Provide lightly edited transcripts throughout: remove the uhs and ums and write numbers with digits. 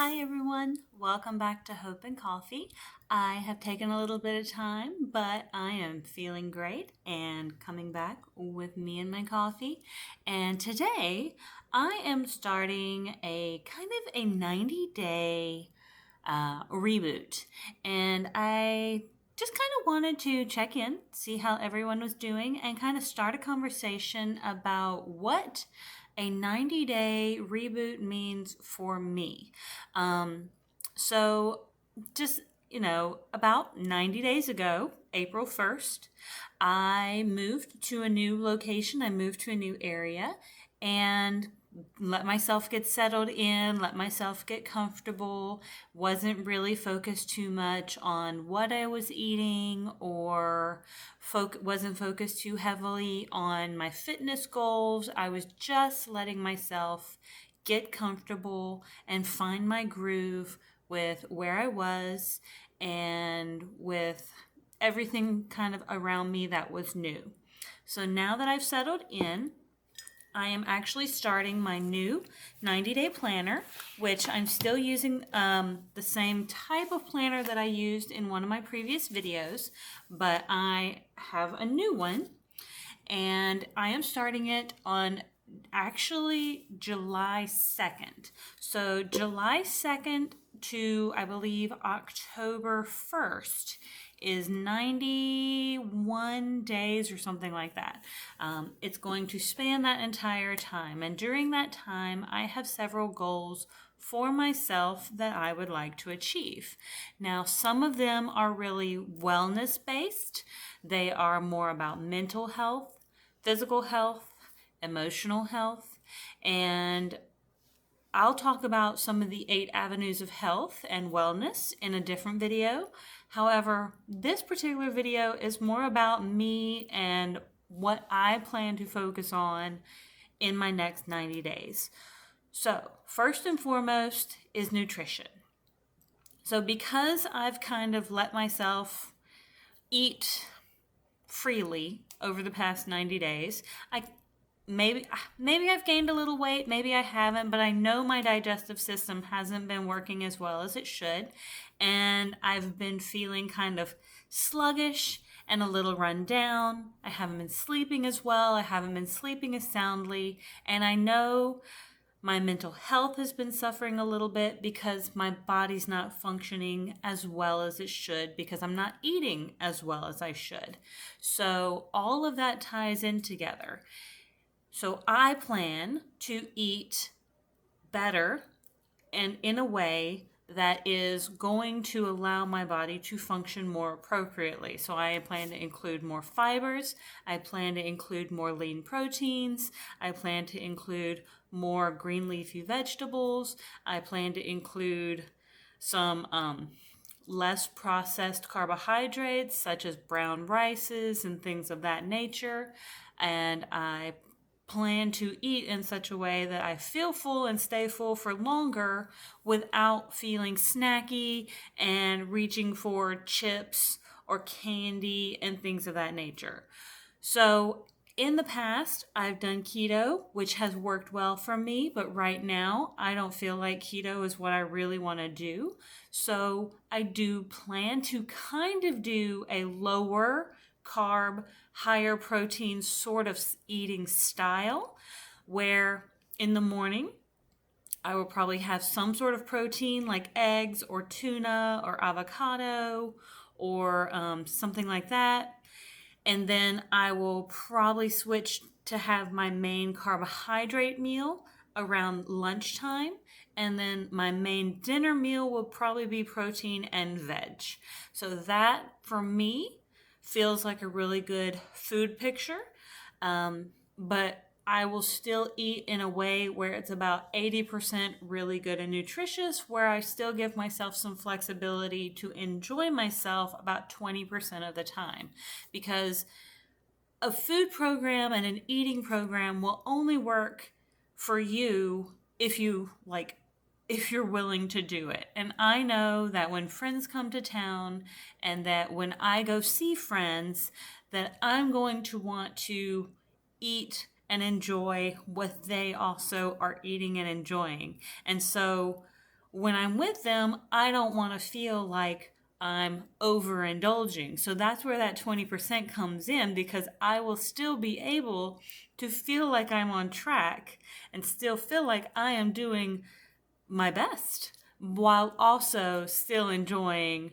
Hi everyone, welcome back to Hope and Coffee. I have taken a little bit of time, but I am feeling great and coming back with me and my coffee. And today I am starting a kind of a 90-day reboot. And I just kind of wanted to check in, see how everyone was doing, and kind of start a conversation about what a 90-day reboot means for me. Um, so, just, about 90 days ago, April 1st, I moved to a new location, I moved to a new area, and let myself get settled in, let myself get comfortable, wasn't really focused too much on what I was eating or wasn't focused too heavily on my fitness goals. I was just letting myself get comfortable and find my groove with where I was and with everything kind of around me that was new. So now that I've settled in, I am actually starting my new 90-day planner, which I'm still using the same type of planner that I used in one of my previous videos, but I have a new one, and I am starting it on actually July 2nd. So July 2nd to, I believe, October 1st is 91 days or something like that. It's going to span that entire time. And during that time, I have several goals for myself that I would like to achieve. Now, some of them are really wellness based. They are more about mental health, physical health, emotional health, and I'll talk about some of the 8 avenues of health and wellness in a different video. However, this particular video is more about me and what I plan to focus on in my next 90 days. So, first and foremost is nutrition. So, because I've kind of let myself eat freely over the past 90 days, maybe I've gained a little weight, maybe I haven't, but I know my digestive system hasn't been working as well as it should, and I've been feeling kind of sluggish and a little run down. I haven't been sleeping as well, I haven't been sleeping as soundly, and I know my mental health has been suffering a little bit because my body's not functioning as well as it should because I'm not eating as well as I should. So all of that ties in together. So I plan to eat better and in a way that is going to allow my body to function more appropriately. So I plan to include more fibers, I plan to include more lean proteins, I plan to include more green leafy vegetables, I plan to include some less processed carbohydrates such as brown rices and things of that nature, and I plan to eat in such a way that I feel full and stay full for longer without feeling snacky and reaching for chips or candy and things of that nature. So in the past, I've done keto, which has worked well for me, but right now I don't feel like keto is what I really want to do. So I do plan to kind of do a lower carb, higher protein sort of eating style where in the morning I will probably have some sort of protein like eggs or tuna or avocado or something like that. And then I will probably switch to have my main carbohydrate meal around lunchtime. And then my main dinner meal will probably be protein and veg. So that for me feels like a really good food picture. But I will still eat in a way where it's about 80% really good and nutritious, where I still give myself some flexibility to enjoy myself about 20% of the time. Because a food program and an eating program will only work for you if you're willing to do it. And I know that when friends come to town and that when I go see friends, that I'm going to want to eat and enjoy what they also are eating and enjoying. And so when I'm with them, I don't want to feel like I'm overindulging. So that's where that 20% comes in, because I will still be able to feel like I'm on track and still feel like I am doing my best while also still enjoying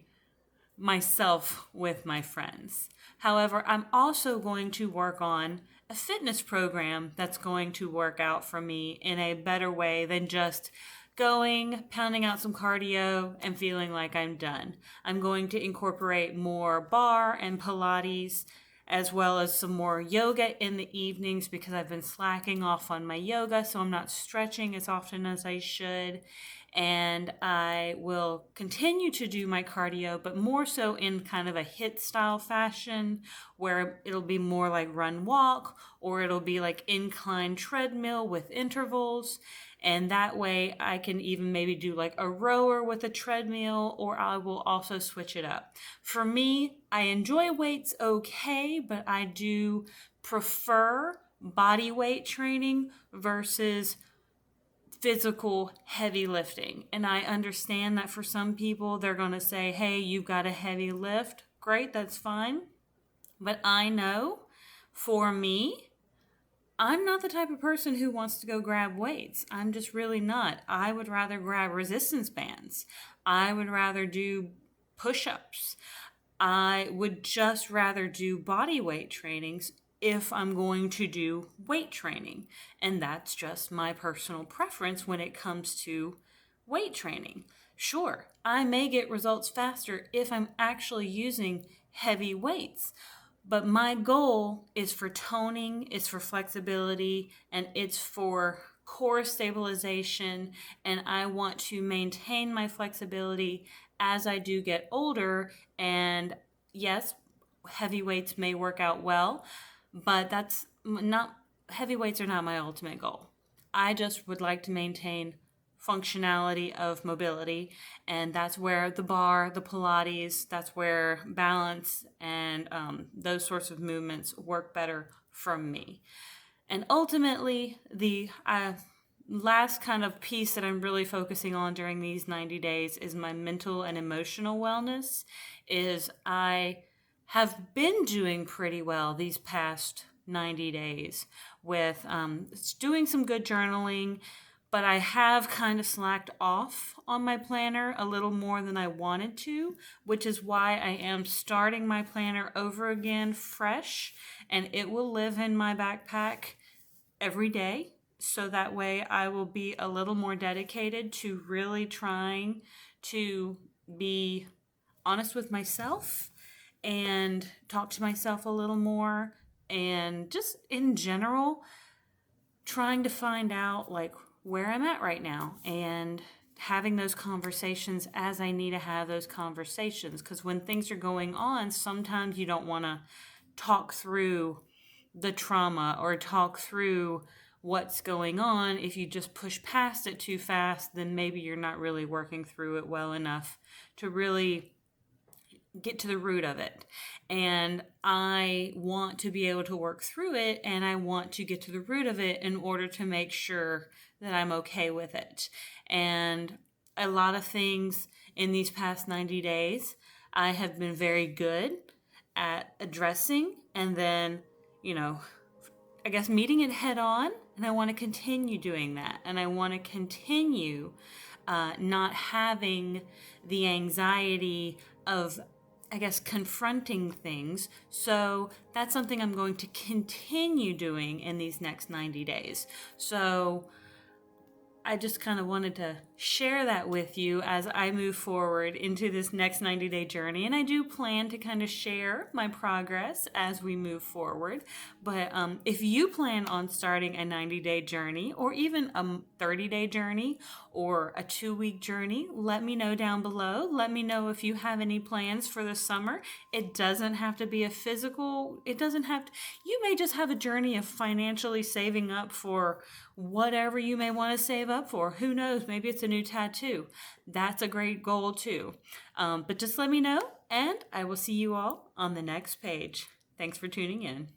myself with my friends. However, I'm also going to work on a fitness program that's going to work out for me in a better way than just going, pounding out some cardio, and feeling like I'm done. I'm going to incorporate more bar and Pilates, as well as some more yoga in the evenings, because I've been slacking off on my yoga, so I'm not stretching as often as I should. And I will continue to do my cardio, but more so in kind of a HIIT style fashion, where it'll be more like run walk, or it'll be like incline treadmill with intervals. And that way I can even maybe do like a rower with a treadmill, or I will also switch it up. For me, I enjoy weights okay, but I do prefer body weight training versus physical heavy lifting. And I understand that for some people, they're going to say, hey, you've got a heavy lift. Great, that's fine. But I know for me, I'm not the type of person who wants to go grab weights. I'm just really not. I would rather grab resistance bands. I would rather do push ups. I would just rather do body weight trainings if I'm going to do weight training. And that's just my personal preference when it comes to weight training. Sure, I may get results faster if I'm actually using heavy weights, but my goal is for toning, it's for flexibility, and it's for core stabilization. And I want to maintain my flexibility as I do get older. And yes, heavy weights may work out well, but that's not, heavy weights are not my ultimate goal. I just would like to maintain functionality of mobility, and that's where the bar, the Pilates, that's where balance and those sorts of movements work better for me. And ultimately, the last kind of piece that I'm really focusing on during these 90 days is my mental and emotional wellness. Is I have been doing pretty well these past 90 days with doing some good journaling, but I have kind of slacked off on my planner a little more than I wanted to, which is why I am starting my planner over again fresh, and it will live in my backpack every day. So that way I will be a little more dedicated to really trying to be honest with myself and talk to myself a little more, and just in general trying to find out like where I'm at right now, and having those conversations as I need to have those conversations. Because when things are going on, sometimes you don't want to talk through the trauma or talk through what's going on. If you just push past it too fast, then maybe you're not really working through it well enough to really get to the root of it. And I want to be able to work through it, and I want to get to the root of it in order to make sure that I'm okay with it. And a lot of things in these past 90 days, I have been very good at addressing, and then, I guess meeting it head on. And I want to continue doing that. And I want to continue not having the anxiety of, I guess, confronting things. So that's something I'm going to continue doing in these next 90 days. So I just kind of wanted to share that with you as I move forward into this next 90-day journey. And I do plan to kind of share my progress as we move forward. But if you plan on starting a 90-day journey, or even a 30-day journey, or a 2-week journey, let me know down below. Let me know if you have any plans for the summer. It doesn't have to be a physical, you may just have a journey of financially saving up for whatever you may want to save up for. Who knows? Maybe it's a new tattoo. That's a great goal too. But just let me know, and I will see you all on the next page. Thanks for tuning in.